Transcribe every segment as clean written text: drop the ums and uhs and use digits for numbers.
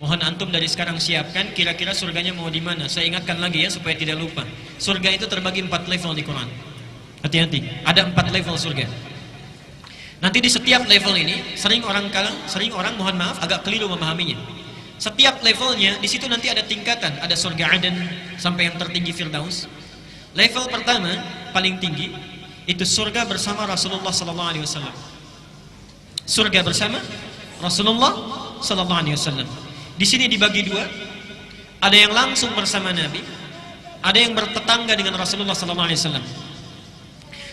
Mohon antum dari sekarang siapkan kira-kira surganya mau di mana. Saya ingatkan lagi ya supaya tidak lupa. Surga itu terbagi 4 level di Quran. Hati-hati, ada 4 level surga. Nanti di setiap level ini sering orang mohon maaf agak keliru memahaminya. Setiap levelnya di situ nanti ada tingkatan, ada surga Aden sampai yang tertinggi Firdaus. Level pertama paling tinggi itu surga bersama Rasulullah sallallahu alaihi wasallam. Surga bersama Rasulullah sallallahu alaihi wasallam. Di sini dibagi dua. Ada yang langsung bersama Nabi, ada yang bertetangga dengan Rasulullah sallallahu alaihi wasallam.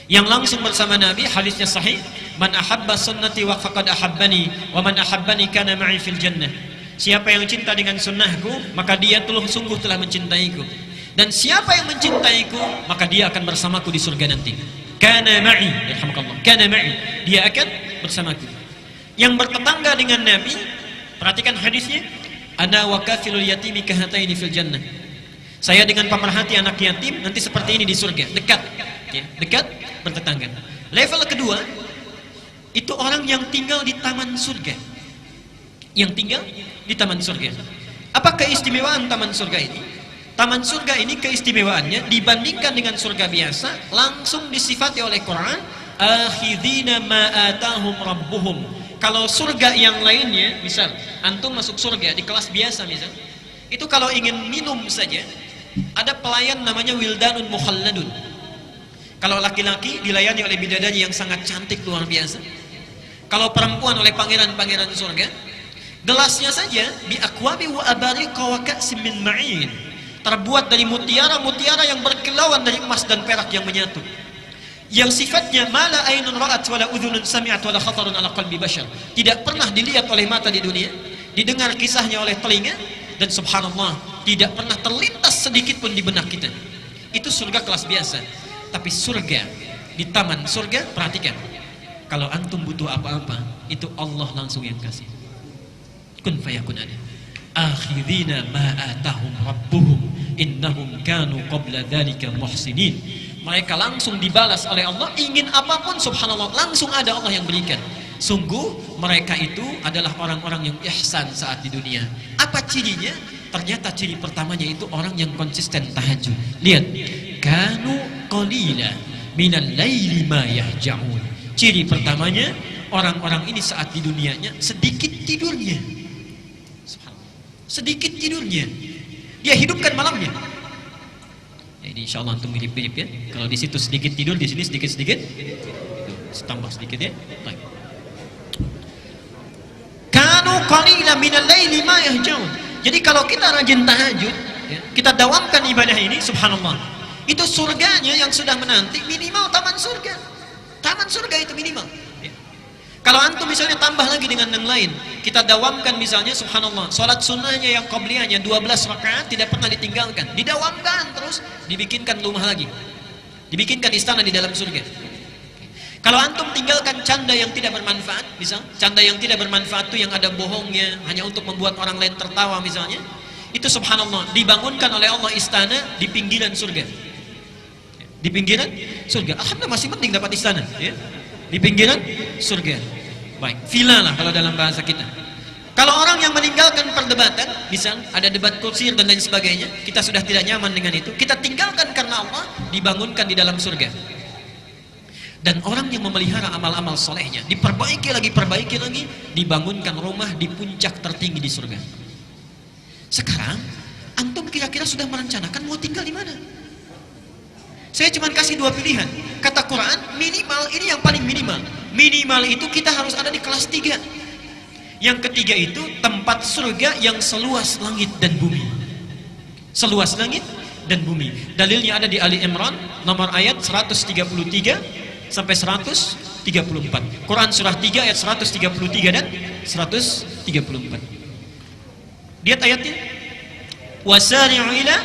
Yang langsung bersama Nabi, hadisnya sahih, man ahabba sunnati wa faqad ahabbani wa man ahabbani kana ma'i fil jannah. Siapa yang cinta dengan sunnahku, maka dia sungguh telah mencintaiku. Dan siapa yang mencintaiku, maka dia akan bersamaku di surga nanti. Kana ma'i, yarhamukallah. Kana ma'i, dia akan bersamaku. Yang bertetangga dengan Nabi, perhatikan hadisnya, ana wa kafilul yatimi kahataini fil jannah. Saya dengan pemerhati anak yatim nanti seperti ini di surga, dekat. Ya, dekat bertetangga. Level kedua itu orang yang tinggal di taman surga. Yang tinggal di taman surga. Apa keistimewaan taman surga ini? Taman surga ini keistimewaannya dibandingkan dengan surga biasa langsung disifati oleh Quran, akhidina ma atahum rabbuhum. Kalau surga yang lainnya, misal antum masuk surga di kelas biasa misal, itu kalau ingin minum saja ada pelayan namanya wildanun mukhalladun. Kalau laki-laki dilayani oleh bidadari yang sangat cantik luar biasa. Kalau perempuan oleh pangeran-pangeran surga. Gelasnya saja bi aqwabi wa abariqa wa ka'sim min ma'in. Terbuat dari mutiara-mutiara yang berkilauan dari emas dan perak yang menyatu. Yang sifatnya mala ainun ra'at wala udhunun sami'at wala khatarun ala qalbi bashar. Tidak pernah dilihat oleh mata di dunia, didengar kisahnya oleh telinga, dan subhanallah tidak pernah terlintas sedikit pun di benak kita. Itu surga kelas biasa. Tapi surga, di taman surga, perhatikan, kalau antum butuh apa-apa, itu Allah langsung yang kasih. Kun fayakun ada. Akhirina ma atahum rabbuhum innahum kanu qabla dzalika muhsinin. Mereka langsung dibalas oleh Allah, ingin apapun subhanallah langsung ada Allah yang berikan. Sungguh mereka itu adalah orang-orang yang ihsan saat di dunia. Apa cirinya? Ternyata ciri pertamanya itu orang yang konsisten tahajud. Lihat, kanu qalila minal laili ma yahja'un. Ciri pertamanya, orang-orang ini saat di dunianya sedikit tidurnya. Sedikit tidurnya. Dia hidupkan malamnya. Jadi insyaallah antum mirip-mirip ya. Kalau di situ sedikit tidur, di sini sedikit-sedikit. Tambah sedikit ya. Baik. Kanu qalila minal laili ma yahja'un. Jadi kalau kita rajin tahajud, ya, kita dawamkan ibadah ini, subhanallah, itu surganya yang sudah menanti minimal taman surga. Taman surga itu minimal. Ya. Kalau antum misalnya tambah lagi dengan yang lain, kita dawamkan misalnya, subhanallah, sholat sunnahnya yang qabliyahnya 12 rakaat tidak pernah ditinggalkan, didawamkan terus, dibikinkan rumah lagi, dibikinkan istana di dalam surga. Kalau antum tinggalkan canda yang tidak bermanfaat, misal canda yang tidak bermanfaat itu yang ada bohongnya, hanya untuk membuat orang lain tertawa misalnya, itu subhanallah dibangunkan oleh Allah istana di pinggiran surga. Di pinggiran surga. Alhamdulillah masih penting dapat istana, ya. Di pinggiran surga. Baik, villa lah kalau dalam bahasa kita. Kalau orang yang meninggalkan perdebatan, misal ada debat kusir dan lain sebagainya, kita sudah tidak nyaman dengan itu, kita tinggalkan karena Allah, dibangunkan di dalam surga. Dan orang yang memelihara amal-amal solehnya, diperbaiki lagi, dibangunkan rumah di puncak tertinggi di surga. Sekarang, antum kira-kira sudah merencanakan mau tinggal di mana? Saya cuma kasih 2 pilihan. Kata Quran, minimal, ini yang paling minimal. Minimal itu kita harus ada di kelas 3. Yang ketiga itu tempat surga yang seluas langit dan bumi. Seluas langit dan bumi. Dalilnya ada di Ali Imran, nomor ayat 133 sampai 134. Quran surah 3 ayat 133 dan 134. Lihat ayatnya. Wasari'u ila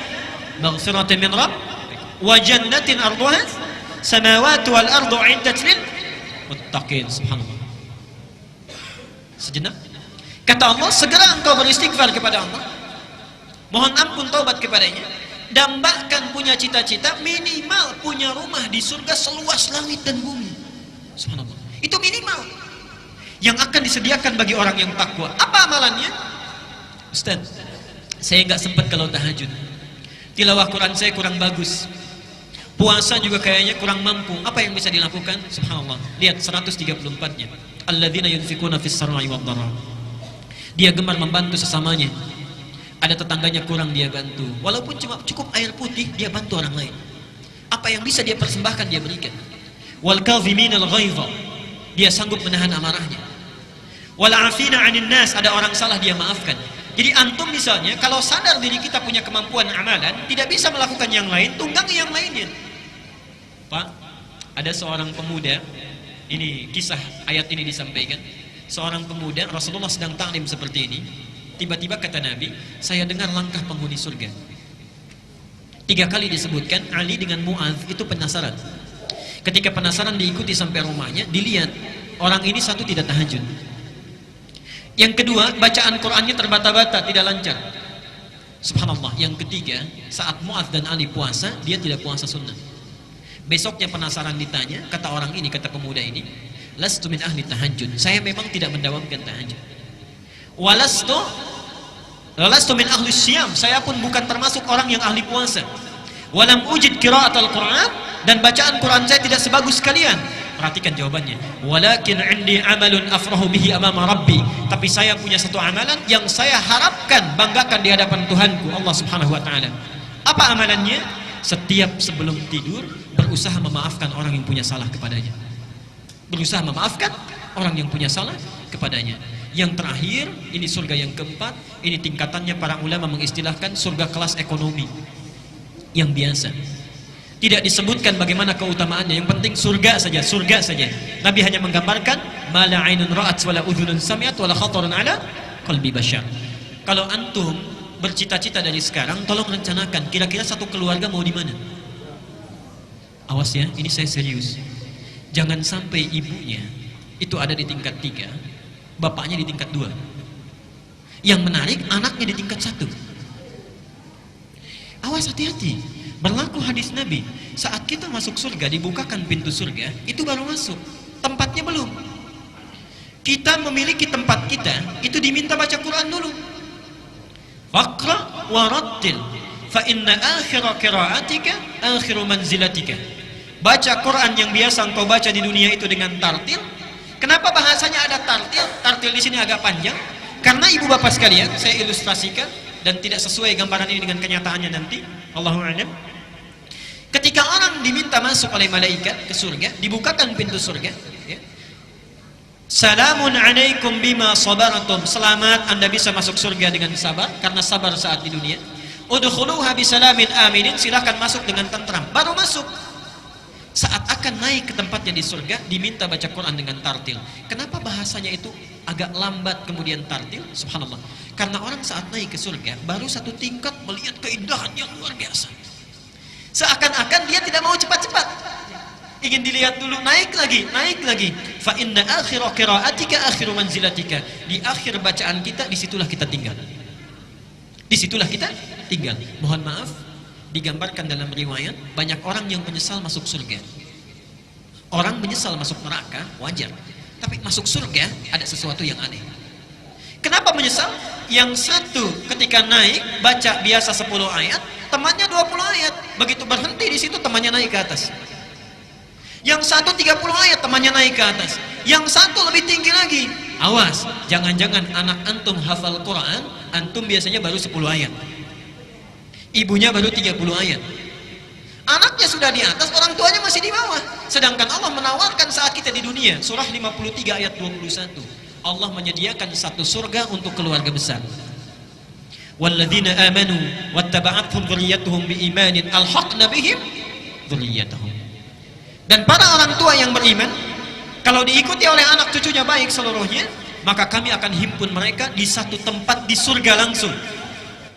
maghfiratin min rabb wa jannatin arduha samawati wal ardu 'iddat lil muttaqin. Subhanallah. Sejenak. Kata Allah, segera engkau beristighfar kepada Allah. Mohon ampun taubat kepadanya. Dambakan punya cita-cita minimal punya rumah di surga seluas langit dan bumi. Subhanallah. Itu minimal yang akan disediakan bagi orang yang takwa. Apa amalannya? Ustaz, saya nggak sempat kalau tahajud. Tilawah Quran saya kurang bagus. Puasa juga kayaknya kurang mampu. Apa yang bisa dilakukan? Subhanallah. Lihat 134-nya. Alladzina yunfikuna fis sarra'i wad dharra. Dia gemar membantu sesamanya. Ada tetangganya kurang dia bantu. Walaupun cuma cukup air putih, dia bantu orang lain. Apa yang bisa dia persembahkan dia berikan. Wal kadhiminal ghaidha. Dia sanggup menahan amarahnya. Wal 'afina 'anil nas, ada orang salah dia maafkan. Jadi antum misalnya kalau sadar diri kita punya kemampuan amalan, tidak bisa melakukan yang lain, tunggangi yang lainnya. Pak, ada seorang pemuda, ini kisah ayat ini disampaikan. Seorang pemuda, Rasulullah sedang taklim seperti ini. Tiba-tiba kata Nabi, saya dengar langkah penghuni surga. 3 kali disebutkan, Ali dengan Mu'adz itu penasaran. Ketika penasaran diikuti sampai rumahnya, dilihat orang ini satu tidak tahajud. Yang kedua, bacaan Qur'annya terbata-bata, tidak lancar. Subhanallah. Yang ketiga, saat Mu'adz dan Ali puasa, dia tidak puasa sunnah. Besoknya penasaran ditanya, kata orang ini, kata pemuda ini, lastu min ahli tahajud. Saya memang tidak mendawamkan tahajud. Walastu min ahli syiyam. Saya pun bukan termasuk orang yang ahli puasa. Walam ujid qiraatul Qur'an, dan bacaan Quran saya tidak sebagus kalian. Perhatikan jawabannya. Walakin 'indi 'amalun afrahu bihi amama rabbi. Tapi saya punya satu amalan yang saya harapkan banggakan di hadapan Tuhanku Allah Subhanahu wa taala. Apa amalannya? Setiap sebelum tidur berusaha memaafkan orang yang punya salah kepadanya. Berusaha memaafkan orang yang punya salah kepadanya. Yang terakhir, ini surga yang keempat, ini tingkatannya para ulama mengistilahkan surga kelas ekonomi yang biasa. Tidak disebutkan bagaimana keutamaannya, yang penting surga saja, surga saja. Nabi hanya menggambarkan mala ainun ra'at wala udhunun sami'at wala khatarun ala qalbi bashar. Kalau antum bercita-cita dari sekarang, tolong rencanakan kira-kira satu keluarga mau di mana. Awas ya, ini saya serius. Jangan sampai ibunya itu ada di tingkat 3, bapaknya di tingkat 2. Yang menarik, anaknya di tingkat 1. Awas, hati-hati. Berlaku hadis Nabi, saat kita masuk surga, dibukakan pintu surga, itu baru masuk, tempatnya belum. Kita memiliki tempat kita, itu diminta baca Quran dulu. Faqra wa rattil, fa inna akhira qiraatika akhiru manzilatika. Baca Quran yang biasa engkau baca di dunia itu dengan tartil. Kenapa bahasanya ada tartil? Tartil di sini agak panjang, karena ibu bapak sekalian, saya ilustrasikan dan tidak sesuai gambaran ini dengan kenyataannya nanti. Allahu a'lam. Ketika orang diminta masuk oleh malaikat ke surga, dibukakan pintu surga, ya. Salamun alaikum bima sabartum. Selamat, Anda bisa masuk surga dengan sabar, karena sabar saat di dunia. Udkhuluha bisalamin aminin. Silahkan masuk dengan tentram. Baru masuk. Saat akan naik ke tempatnya di surga, diminta baca Quran dengan tartil. Kenapa bahasanya itu agak lambat kemudian tartil? Subhanallah. Karena orang saat naik ke surga, baru satu tingkat melihat keindahan yang luar biasa. Seakan-akan dia tidak mau cepat-cepat, ingin dilihat dulu, naik lagi, naik lagi. Fa inna akhira qiraatika akhiru manzilatika. Di akhir bacaan kita, disitulah kita tinggal. Disitulah kita tinggal. Mohon maaf, digambarkan dalam riwayat, banyak orang yang menyesal masuk surga. Orang menyesal masuk neraka, wajar. Tapi masuk surga, ada sesuatu yang aneh. Kenapa menyesal? Yang satu ketika naik, baca biasa 10 ayat, temannya 20 ayat. Begitu berhenti di situ, temannya naik ke atas. Yang satu 30 ayat, temannya naik ke atas. Yang satu lebih tinggi lagi. Awas, jangan-jangan anak antum hafal Quran, antum biasanya baru 10 ayat. Ibunya baru 30 ayat. Anaknya sudah di atas, orang tuanya masih di bawah. Sedangkan Allah menawarkan saat kita di dunia. Surah 53 ayat 21. Allah menyediakan satu surga untuk keluarga besar. Walladzina amanu wattaba'athum dzurriyyatuhum biimanin alhaqna bihim dzurriyyatahum. Dan para orang tua yang beriman, kalau diikuti oleh anak cucunya baik seluruhnya, maka kami akan himpun mereka di satu tempat di surga langsung.